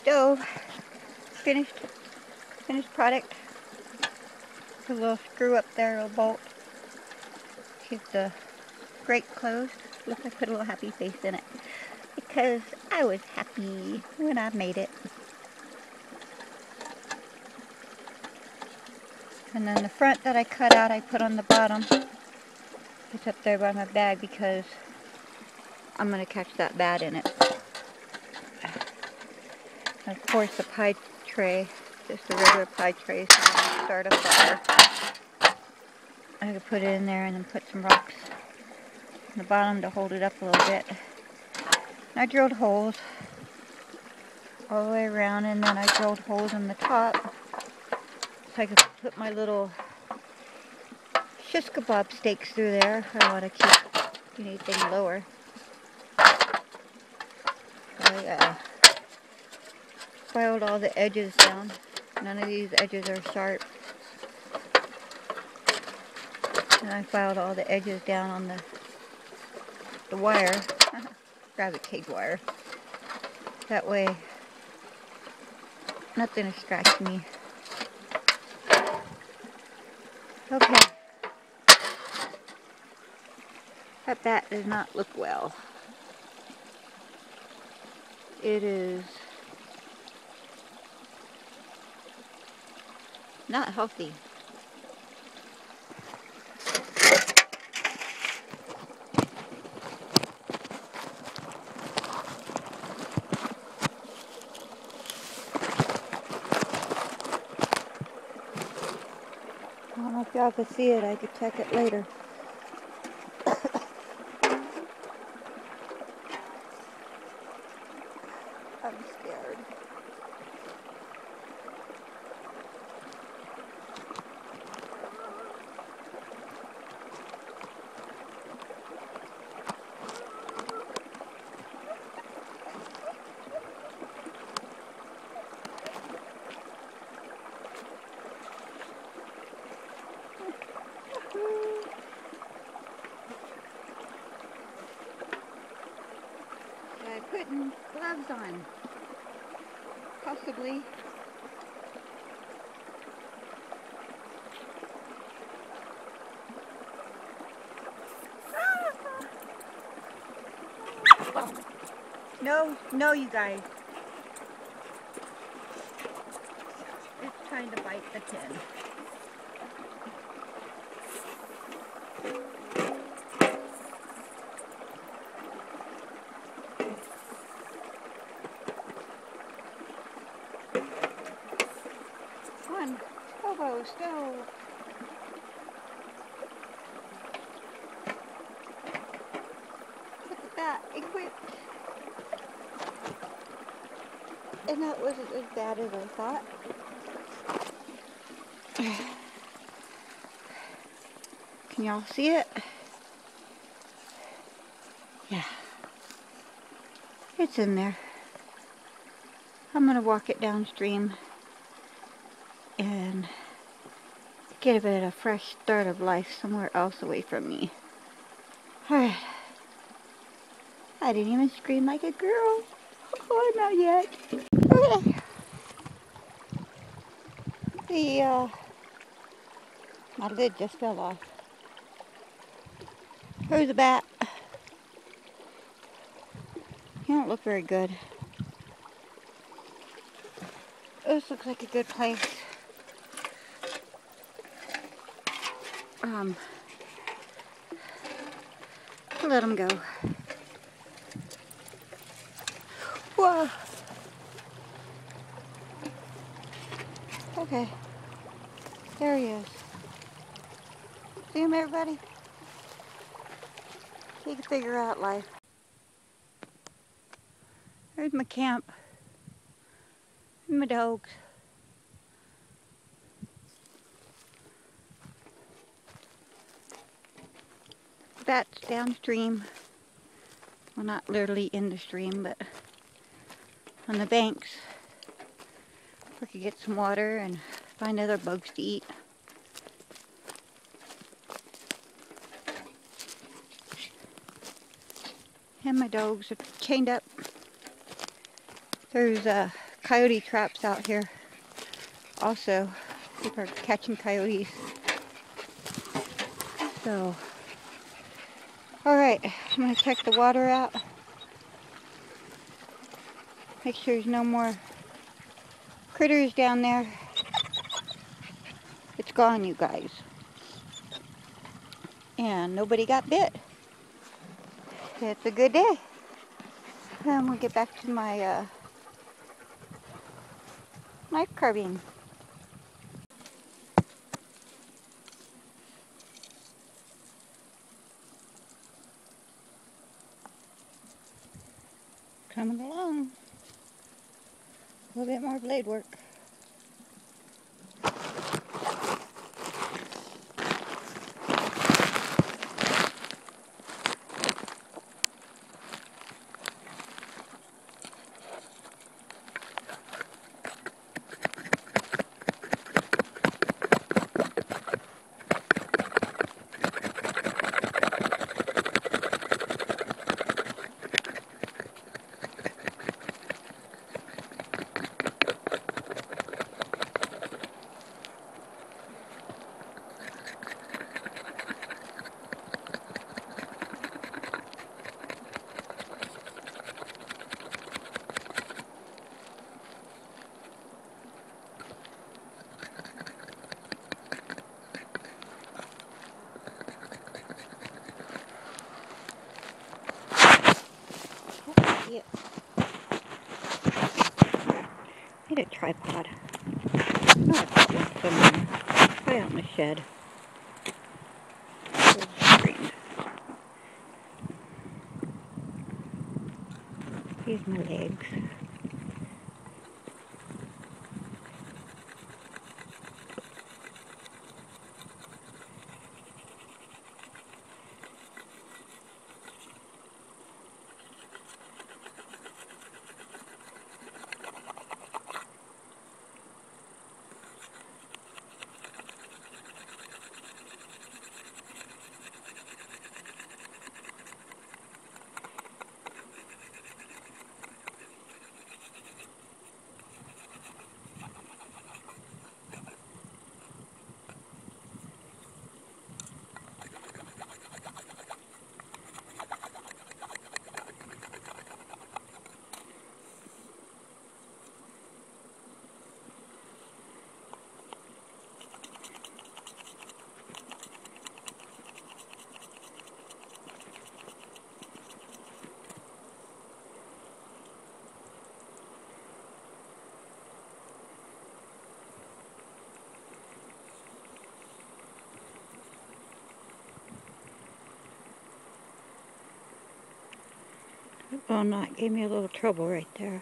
stove. Finished product. Put a little screw up there, a little bolt. Keep the grate closed. Look, I put a little happy face in it because I was happy when I made it. And then the front that I cut out, I put on the bottom. It's up there by my bag because I'm going to catch that bat in it. And of course, the pie tray, just the regular pie tray, so I'm going to start a fire. I could put it in there and then put some rocks in the bottom to hold it up a little bit. And I drilled holes all the way around, and then I drilled holes in the top so I could put my little shish kebab steaks through there. I don't want to keep anything lower. I filed all the edges down. None of these edges are sharp. And I filed all the edges down on the wire. Rabbit cage wire. That way nothing will scratch me. Okay. That bat does not look well. It is not healthy. I don't know if y'all can see it. I could check it later. I'm scared. I'm putting gloves on. Possibly. No, you guys. It's trying to bite the tin. Come on, Bobo, stove. Look at that, equipped. And that wasn't as bad as I thought. Can y'all see it? Yeah. It's in there. I'm going to walk it downstream and give it a fresh start of life somewhere else away from me. Alright. I didn't even scream like a girl. Oh, not yet. Okay. My lid just fell off. Here's the bat. You don't look very good. This looks like a good place. Let him go. Whoa. Okay. There he is. See him, everybody? He can figure out life. There's my camp. And my dogs. Bats downstream. Well, not literally in the stream, but on the banks. We could get some water and find other bugs to eat. And my dogs are chained up. There's coyote traps out here. Also, people are catching coyotes. So, alright, I'm going to check the water out. Make sure there's no more critters down there. It's gone, you guys. And nobody got bit. It's a good day. And we'll get back to my knife carving. Coming along. A little bit more blade work. Yeah. Need a tripod. Not a problem somewhere. Probably out in the shed. Here's my legs. Oh no, it gave me a little trouble right there.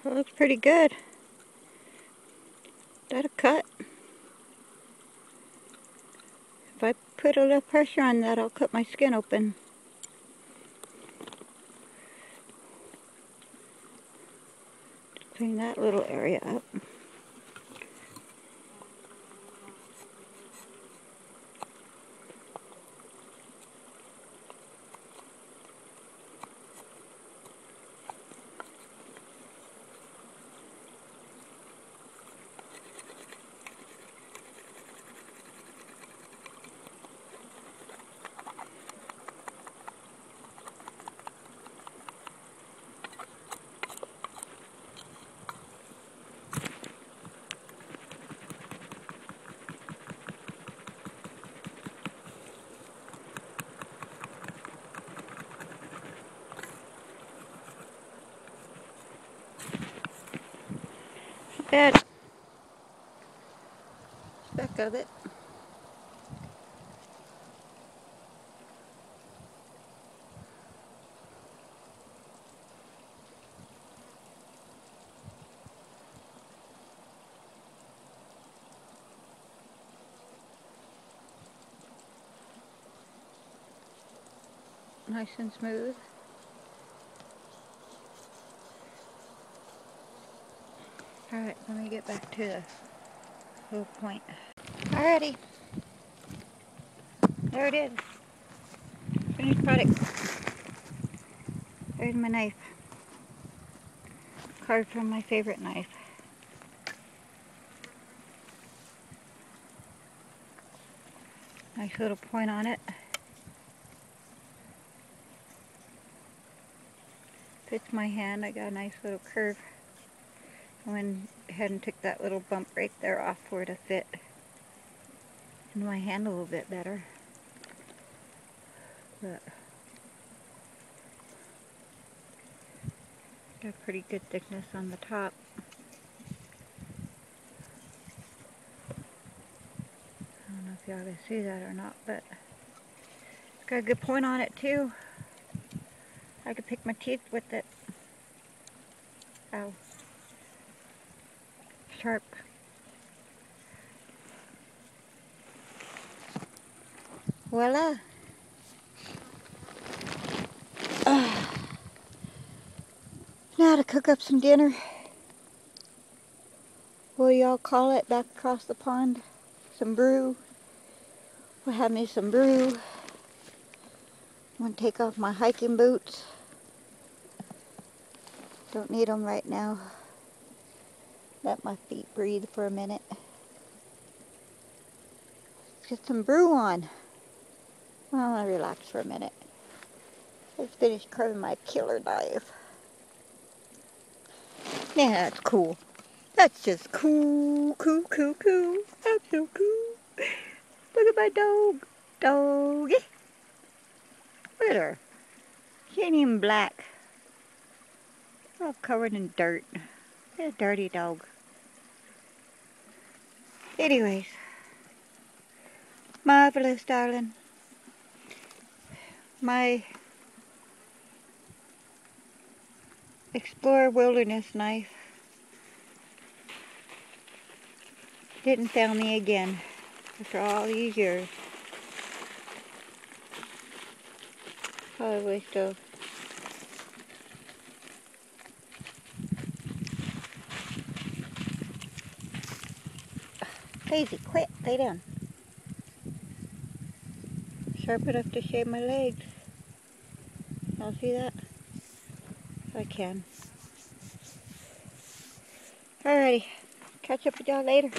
That looks pretty good. That'll cut. If I put a little pressure on that, I'll cut my skin open. Just clean that little area up. Bad. of it. Nice and smooth. Alright, let me get back to the little point. Alrighty. There it is. Finished product. There's my knife. Carved from my favorite knife. Nice little point on it. Fits my hand. I got a nice little curve. I went ahead and took that little bump right there off for it to fit in my hand a little bit better. But got pretty good thickness on the top. I don't know if y'all can see that or not, but it's got a good point on it too. I could pick my teeth with it. Ow. Sharp. Voila. Now to cook up some dinner. What do y'all call it back across the pond? Some brew. We'll have me some brew. I'm going to take off my hiking boots. Don't need them right now. Let my feet breathe for a minute. Get some brew on. I want to relax for a minute. Let's finish carving my killer knife. Yeah, that's cool. That's just cool, cool, cool, cool. That's so cool. Look at my dog. Doggy. Look at her. She ain't even black. All covered in dirt. What a dirty dog. Anyways. Marvelous, darling. My Explorer Wilderness knife didn't fail me again after all these years. Probably still. Daisy, quit. Lay down. Sharp enough to shave my legs. Y'all see that? I can. Alrighty. Catch up with y'all later.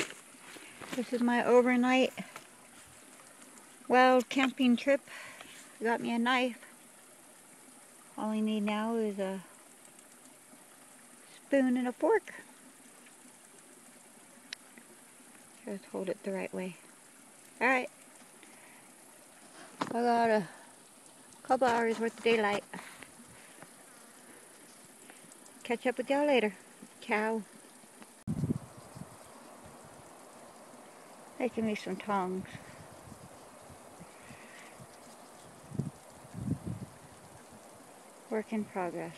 This is my overnight wild camping trip. Got me a knife. All I need now is a spoon and a fork. Just hold it the right way. Alright. I got a couple hours worth of daylight. Catch up with y'all later. Ciao. Making me some tongs. Work in progress.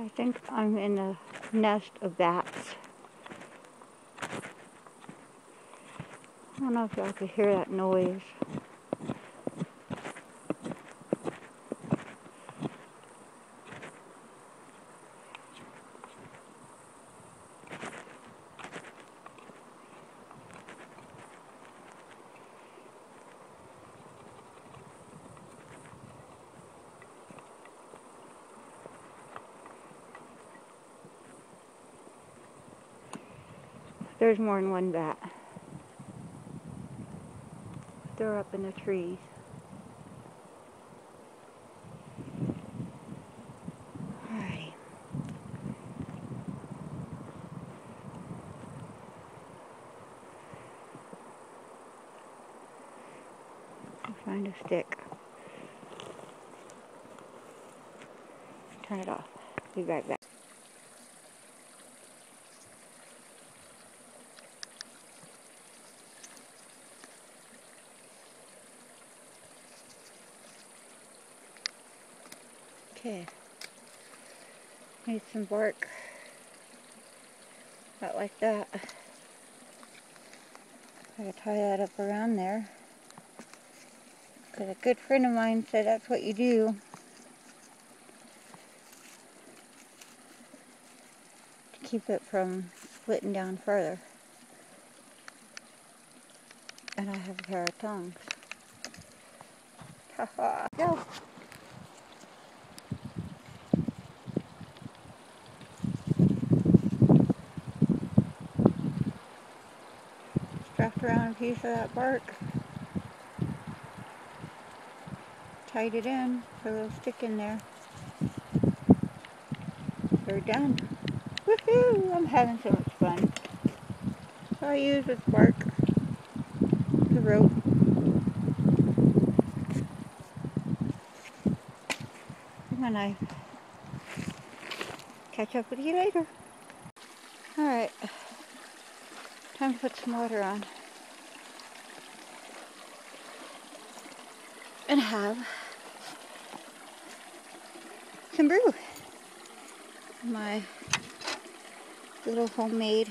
I think I'm in a nest of bats. I don't know if y'all could hear that noise. There's more than one bat. They're up in the trees. Alrighty. I'll find a stick. Turn it off. Be right back. Okay. Need some bark. About like that. Gotta tie that up around there. Because a good friend of mine said that's what you do. To keep it from splitting down further. And I have a pair of tongs. Haha. Go! Wrapped around a piece of that bark. Tied it in, put a little stick in there. We're done. Woohoo! I'm having so much fun. All I use is bark, the rope. And my knife. Catch up with you later. Alright. Time to put some water on. And have some brew. My little homemade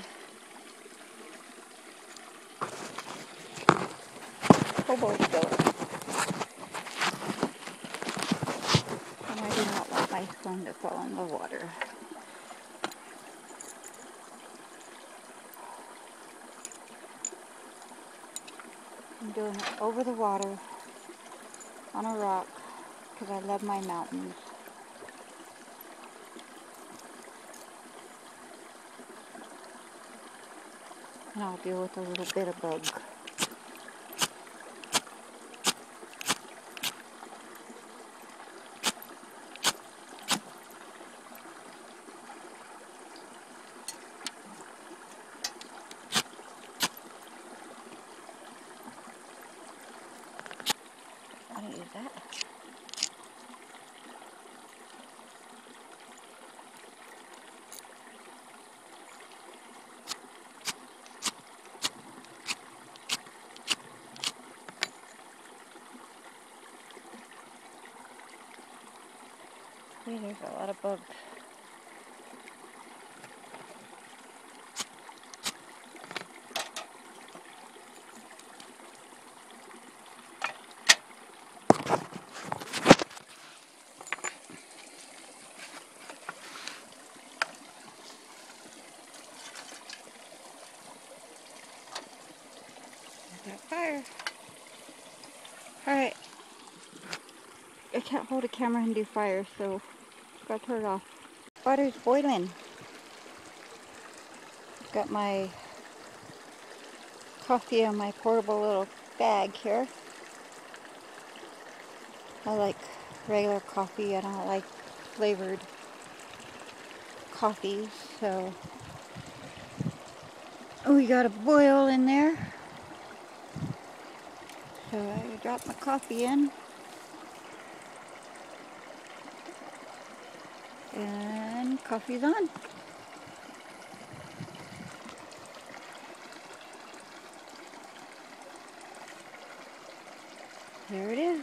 hobo stove. And I do not want my phone to fall in the water. I'm doing it over the water on a rock because I love my mountains. And I'll deal with a little bit of bug. I don't use that. See, there's a lot of bugs. Got fire. Alright. I can't hold a camera and do fire, so gotta turn it off. Water's boiling. Got my coffee in my portable little bag here. I like regular coffee. I don't like flavored coffees, so we got a boil in there. So I dropped my coffee in. And coffee's on. There it is.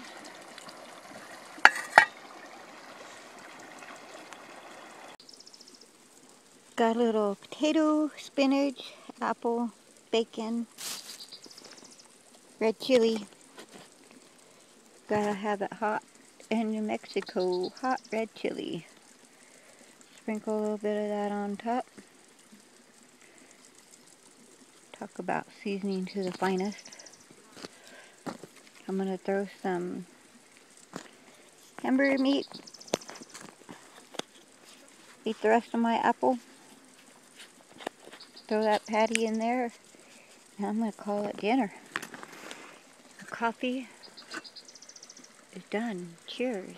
Got a little potato, spinach, apple, bacon, red chili. Gotta have it hot in New Mexico. Hot red chili. Sprinkle a little bit of that on top. Talk about seasoning to the finest. I'm gonna throw some hamburger meat. Eat the rest of my apple. Throw that patty in there, and I'm going to call it dinner. The coffee is done. Cheers.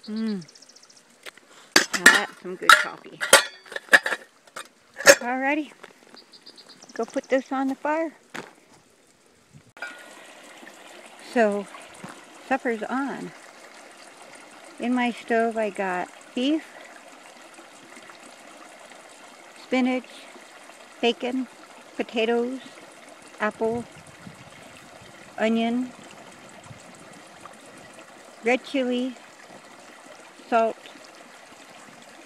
Now that's some good coffee. Alrighty, go put this on the fire. So, supper's on. In my stove I got beef, spinach, bacon, potatoes, apple, onion, red chili, salt,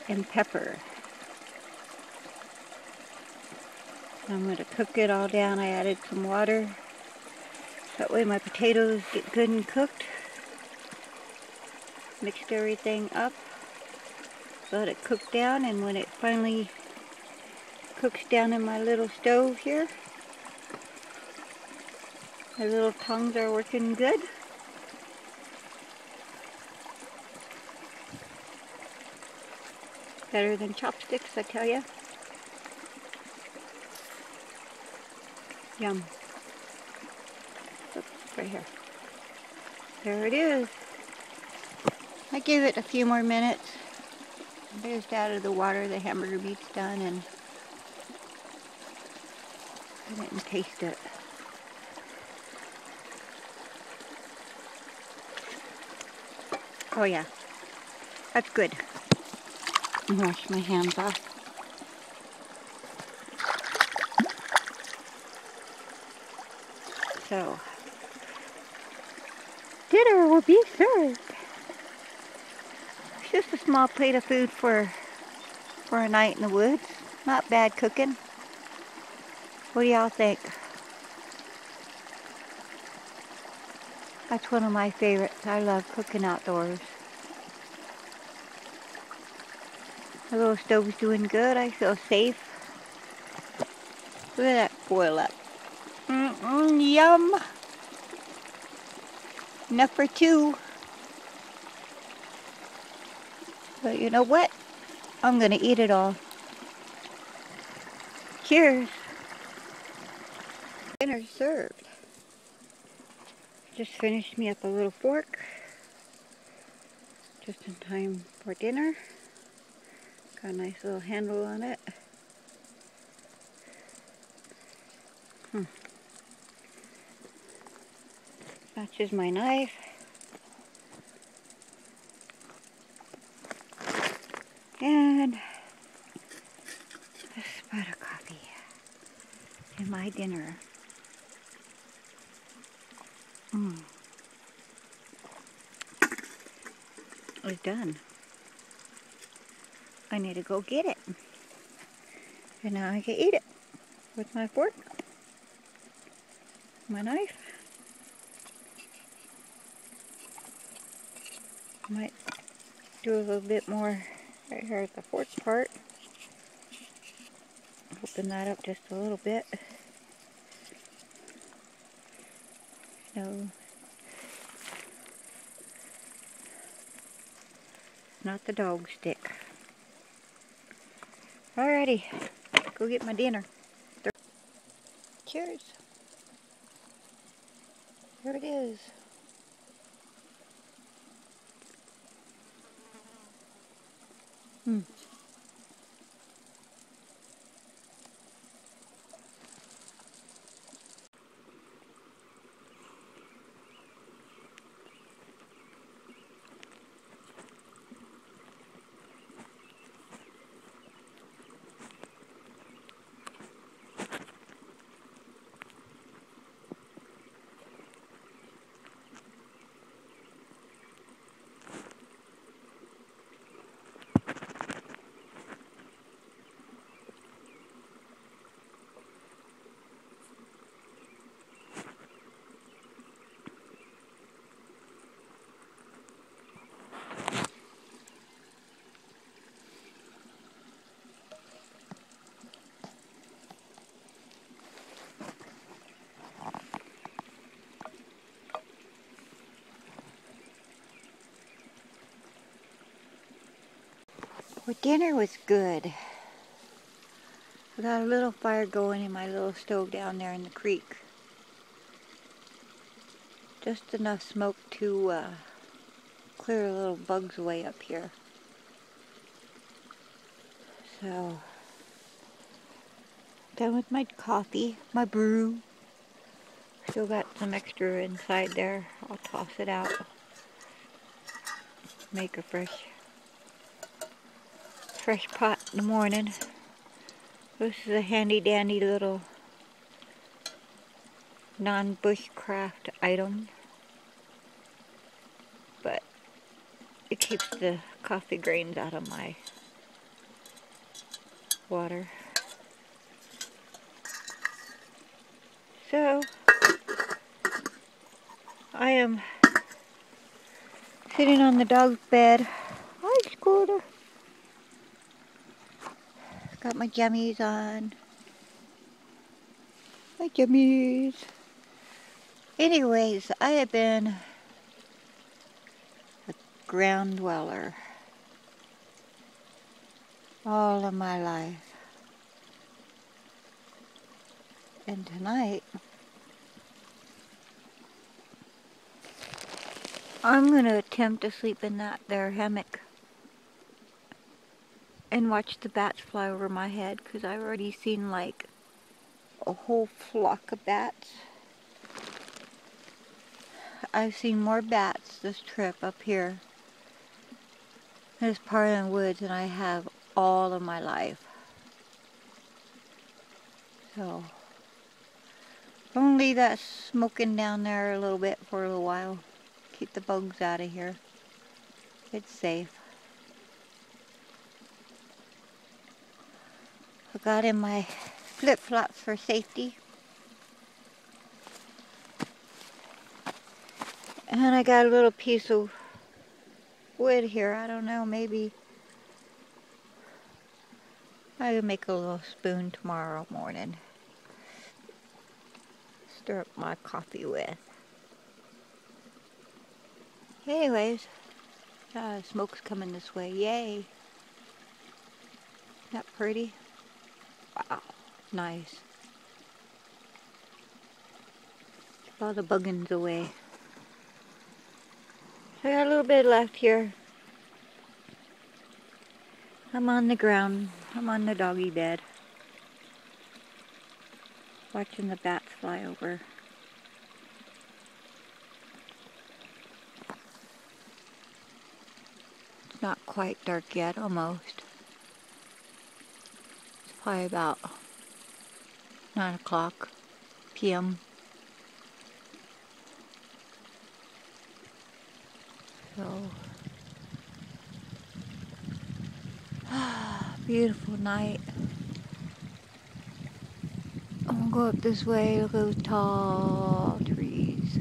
and pepper. I'm going to cook it all down. I added some water. That way my potatoes get good and cooked. Mixed everything up. Let it cook down, and when it finally cooks down in my little stove here, my little tongs are working good. Better than chopsticks, I tell ya. Yum. Oops, right here. There it is. I gave it a few more minutes. Just out of the water, the hamburger meat's done, and I didn't taste it. Oh yeah, that's good. Wash my hands off. So, dinner will be served. It's just a small plate of food for a night in the woods. Not bad cooking. What do y'all think? That's one of my favorites. I love cooking outdoors. The little stove's doing good. I feel safe. Look at that boil up. Yum! Enough for two. But you know what? I'm gonna eat it all. Cheers! Dinner served. Just finished me up a little fork. Just in time for dinner. Got a nice little handle on it. Matches my knife. And a spot of coffee. And my dinner. It's done. I need to go get it. And now I can eat it with my fork, my knife. Might do a little bit more right here at the fork part. Open that up just a little bit. No, not the dog stick. Alrighty, go get my dinner. Cheers. Here it is. Well, dinner was good. got a little fire going in my little stove down there in the creek. Just enough smoke to clear the little bugs away up here. So, done with my coffee, my brew. Still got some extra inside there. I'll toss it out. Make a fresh pot in the morning. This is a handy dandy little non-bushcraft item, but it keeps the coffee grains out of my water. So I am sitting on the dog's bed. Hi, Scooter. Got my jammies on. My jammies. Anyways, I have been a ground dweller all of my life. And tonight, I'm going to attempt to sleep in that there hammock and watch the bats fly over my head, because I've already seen like a whole flock of bats. I've seen more bats this trip up here in this part of the woods than I have all of my life. So, I'm going to leave that smoking down there a little bit for a little while. Keep the bugs out of here. It's safe. I got in my flip-flops for safety. And I got a little piece of wood here. I don't know, maybe I can make a little spoon tomorrow morning. Stir up my coffee with. Anyways, smoke's coming this way. Yay. Isn't that pretty? Wow. Nice. Keep all the buggins away. I got a little bit left here. I'm on the ground. I'm on the doggy bed. Watching the bats fly over. It's not quite dark yet, almost. It's probably about 9 o'clock p.m. So, beautiful night. I'm gonna go up this way. Look at those tall trees.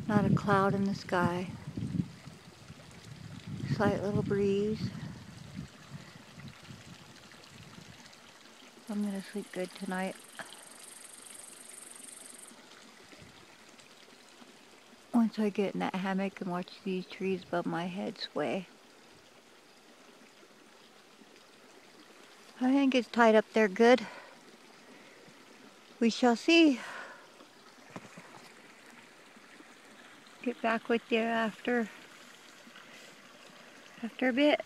Not a cloud in the sky. Slight little breeze. I'm gonna sleep good tonight. Once I get in that hammock and watch these trees above my head sway. I think it's tied up there good. We shall see. Get back with you after a bit.